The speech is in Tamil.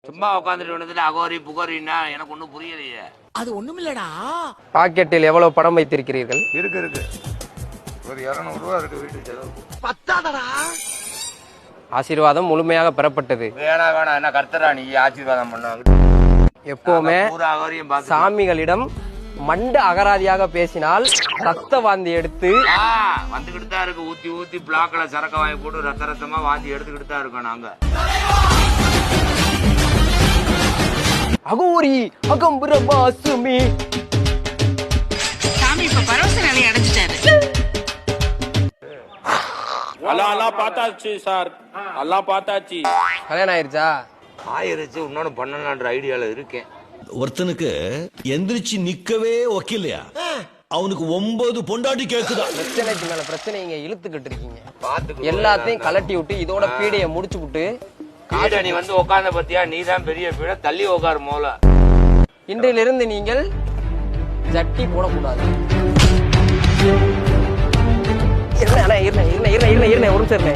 சும்மா உட்காந்துட்டு வந்துட்டு அகோரி புகோரின்னா எனக்கு ஒன்றும் புரியலையே. அது ஒண்ணுமில்லடா. பாக்கெட்டில் எவ்வளவு பணம் வைத்திருக்கிறீர்கள்? இருக்கு ஒரு 200 ரூபா இருக்கு வீட்டு செலவு. பத்தாதடா. ஆசீர்வாதம் முழுமையாக பெறப்பட்டது. வேணாம் என்ன கர்த்தரா நீ ஆசீர்வாதம் பண்ணாங்க. எப்பவுமே சாமிகளிடம் மண்ட அகராதியாக பேசினால் ரத்த வாந்தி எடுத்து வந்துகிட்டு தான் இருக்கு. ஊத்தி ஊத்தி பிளாக்ல சரக்க வாங்கி போட்டு ரத்தமா வாந்தி எடுத்துக்கிட்டு தான் இருக்கோம் நாங்க. அகோரி அகம்புரமாசுமி சாமி இப்ப பரவச நிலை அடைஞ்சிட்டாரு. எல்லாம் பார்த்தாச்சு சார், எல்லாம் பார்த்தாச்சு. கல்யாணம் ஆயிருச்சா? ஆயிருச்சு. இன்னொன்னு பண்ணலான்ற ஐடியால இருக்கேன். ஒருத்தனுக்கு எந்திரிச்சு நிக்கவே ஒக்கில்லையா, அவனுக்கு 9 பொண்டாட்டி கேக்குதா. பிரச்சனைக்கு மேல பிரச்சனை இங்க இழுத்துக்கிட்டு இருக்கீங்க. பாத்துக்கு எல்லாத்தையும் கலட்டி விட்டு இதோட பீடைய முடிச்சு விட்டு காடை நீ வந்து உட்கார்ந்த பத்தியா, நீ தான் பெரிய பீட, தள்ளி உட்காரு மோல. இன்றிலிருந்து நீங்கள் ஜட்டி போடக்கூடாது. இருங்க ஒரு நிமிஷம் இருங்க.